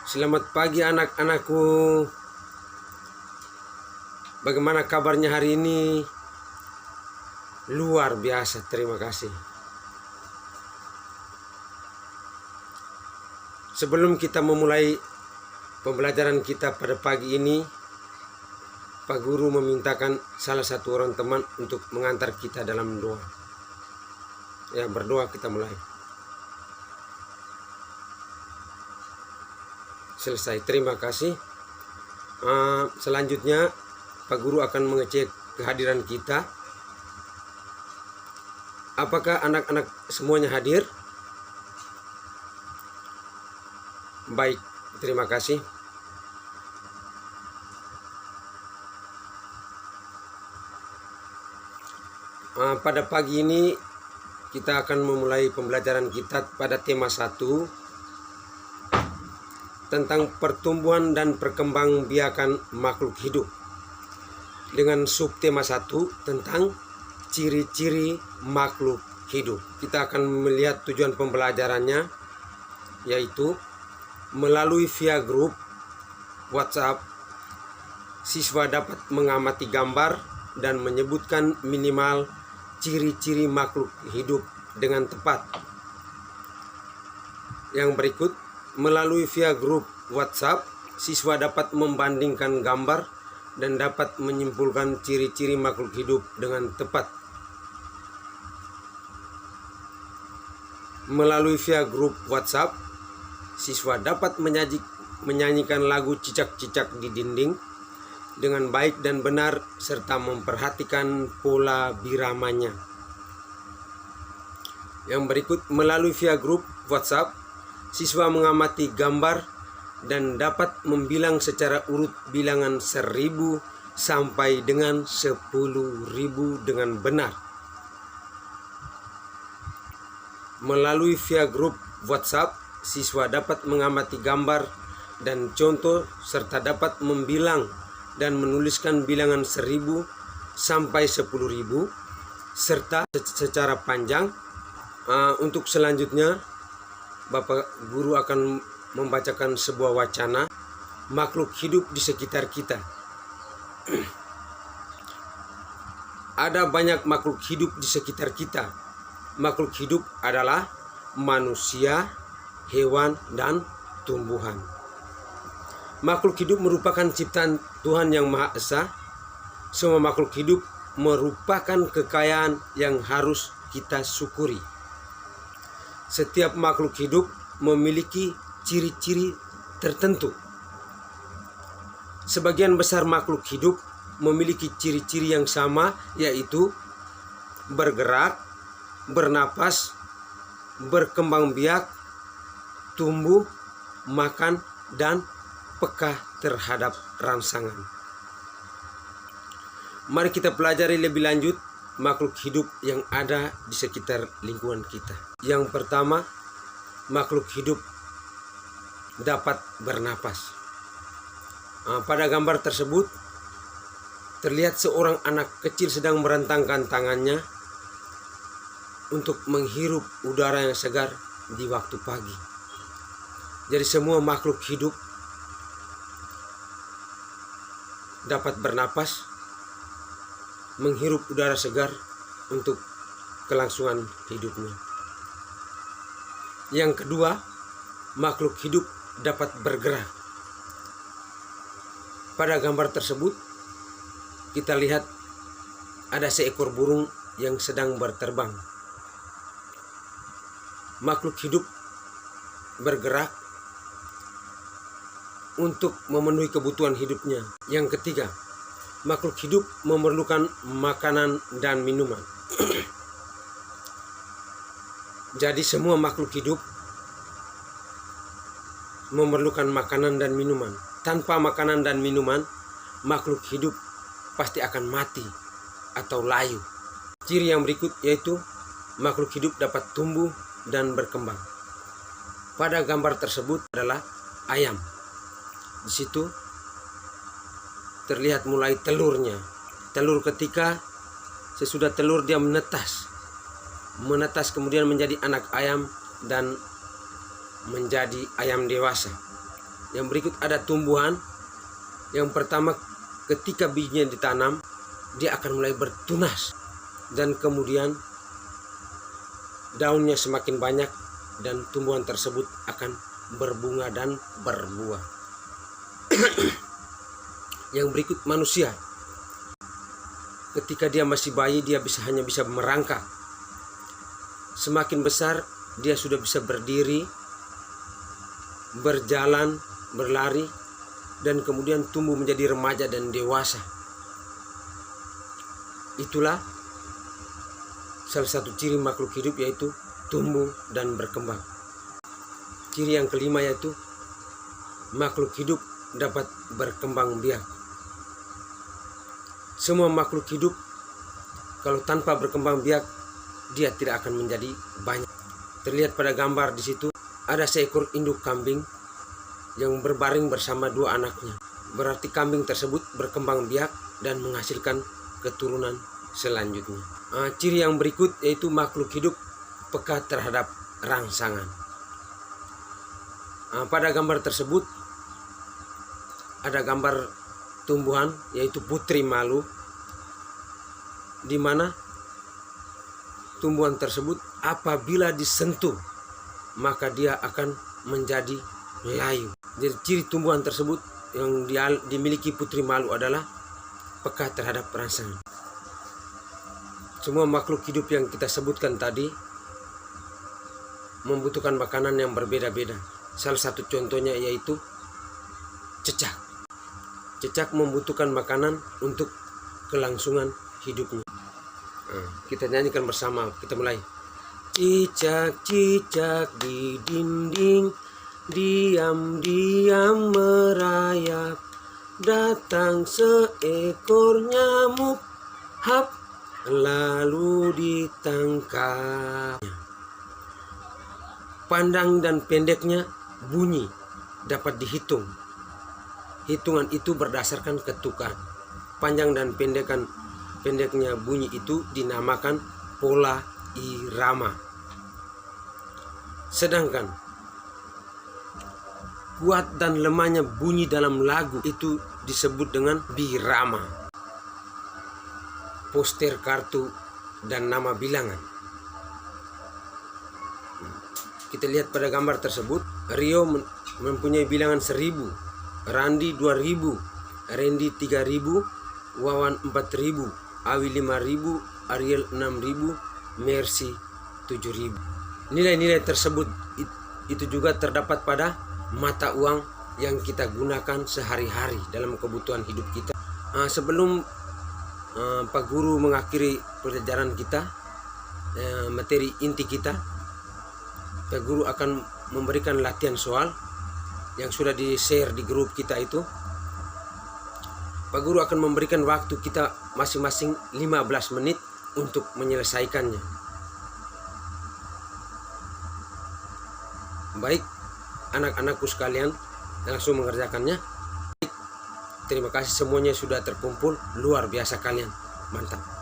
Selamat pagi anak-anakku. Bagaimana kabarnya hari ini? Luar biasa, terima kasih. Sebelum kita memulai pembelajaran kita pada pagi ini, Pak Guru memintakan salah satu orang teman untuk mengantar kita dalam doa. Ya, berdoa kita mulai. Selesai, terima kasih. Selanjutnya Pak Guru akan mengecek kehadiran kita. Apakah anak-anak semuanya hadir? Baik, terima kasih. Pada pagi ini kita akan memulai pembelajaran kita pada tema 1 tentang pertumbuhan dan perkembangbiakan makhluk hidup, dengan subtema 1 tentang ciri-ciri makhluk hidup. Kita akan melihat tujuan pembelajarannya, yaitu melalui via grup WhatsApp, siswa dapat mengamati gambar dan menyebutkan minimal ciri-ciri makhluk hidup dengan tepat. Yang berikut, melalui via grup WhatsApp, siswa dapat membandingkan gambar dan dapat menyimpulkan ciri-ciri makhluk hidup dengan tepat. Melalui via grup WhatsApp, siswa dapat menyanyikan lagu cicak-cicak di dinding dengan baik dan benar serta memperhatikan pola biramanya. Yang berikut, melalui via grup WhatsApp, siswa mengamati gambar dan dapat membilang secara urut bilangan 1000 sampai dengan 10.000 dengan benar. Melalui via grup WhatsApp, siswa dapat mengamati gambar dan contoh serta dapat membilang dan menuliskan bilangan 1000 sampai 10.000 serta secara panjang. Untuk selanjutnya, Bapak Guru akan membacakan sebuah wacana makhluk hidup di sekitar kita. Ada banyak makhluk hidup di sekitar kita. Makhluk hidup adalah manusia, hewan, dan tumbuhan. Makhluk hidup merupakan ciptaan Tuhan Yang Maha Esa. Semua makhluk hidup merupakan kekayaan yang harus kita syukuri. Setiap makhluk hidup memiliki ciri-ciri tertentu. Sebagian besar makhluk hidup memiliki ciri-ciri yang sama, yaitu bergerak, bernapas, berkembang biak, tumbuh, makan, dan peka terhadap rangsangan. Mari kita pelajari lebih lanjut makhluk hidup yang ada di sekitar lingkungan kita. Yang pertama, makhluk hidup dapat bernapas. Pada gambar tersebut terlihat seorang anak kecil sedang merentangkan tangannya untuk menghirup udara yang segar di waktu pagi. Jadi semua makhluk hidup dapat bernapas, menghirup udara segar untuk kelangsungan hidupnya. Yang kedua, makhluk hidup dapat bergerak. Pada gambar tersebut kita lihat ada seekor burung yang sedang berterbang. Makhluk hidup bergerak untuk memenuhi kebutuhan hidupnya. Yang ketiga, makhluk hidup memerlukan makanan dan minuman. Jadi semua makhluk hidup memerlukan makanan dan minuman. Tanpa makanan dan minuman, makhluk hidup pasti akan mati atau layu. Ciri yang berikut yaitu makhluk hidup dapat tumbuh dan berkembang. Pada gambar tersebut adalah ayam. Di situ terlihat mulai telurnya. Telur ketika sesudah telur dia menetas kemudian menjadi anak ayam dan menjadi ayam dewasa. Yang berikut ada tumbuhan. Yang pertama, ketika bijinya ditanam, dia akan mulai bertunas. Dan kemudian daunnya semakin banyak dan tumbuhan tersebut akan berbunga dan berbuah. Yang berikut manusia. Ketika dia masih bayi, dia hanya bisa merangkak. Semakin besar, dia sudah bisa berdiri, berjalan, berlari, dan kemudian tumbuh menjadi remaja dan dewasa. Itulah salah satu ciri makhluk hidup, yaitu tumbuh dan berkembang. Ciri yang kelima yaitu makhluk hidup dapat berkembang biak. Semua makhluk hidup kalau tanpa berkembang biak, dia tidak akan menjadi banyak. Terlihat pada gambar di situ ada seekor induk kambing yang berbaring bersama dua anaknya. Berarti kambing tersebut berkembang biak dan menghasilkan keturunan selanjutnya. Ciri yang berikut yaitu makhluk hidup peka terhadap rangsangan. Pada gambar tersebut ada gambar tumbuhan yaitu putri malu, di mana tumbuhan tersebut apabila disentuh maka dia akan menjadi layu. Jadi ciri tumbuhan tersebut yang dimiliki putri malu adalah peka terhadap rangsangan. Semua makhluk hidup yang kita sebutkan tadi membutuhkan makanan yang berbeda-beda. Salah satu contohnya yaitu cecak. Cecak membutuhkan makanan untuk kelangsungan hidupnya. Kita nyanyikan bersama, kita mulai. Cicak-cicak di dinding, diam-diam merayap. Datang seekor nyamuk, hap, lalu ditangkap. Panjang dan pendeknya bunyi dapat dihitung. Hitungan itu berdasarkan ketukan. Panjang dan pendeknya bunyi itu dinamakan pola irama. Sedangkan kuat dan lemahnya bunyi dalam lagu itu disebut dengan birama. Poster kartu dan nama bilangan. Kita lihat pada gambar tersebut, Rio mempunyai bilangan 1000, Randi 2000, Randy 3000, Wawan 4000, Awi 5000, Ariel 6000, Mercy 7000. Nilai-nilai tersebut itu juga terdapat pada mata uang yang kita gunakan sehari-hari dalam kebutuhan hidup kita. Sebelum Pak Guru mengakhiri pelajaran kita, materi inti kita, Pak Guru akan memberikan latihan soal yang sudah di-share di grup kita itu. Pak Guru akan memberikan waktu kita masing-masing 15 menit untuk menyelesaikannya. Baik, anak-anakku sekalian, langsung mengerjakannya. Terima kasih semuanya sudah terkumpul, luar biasa kalian, mantap.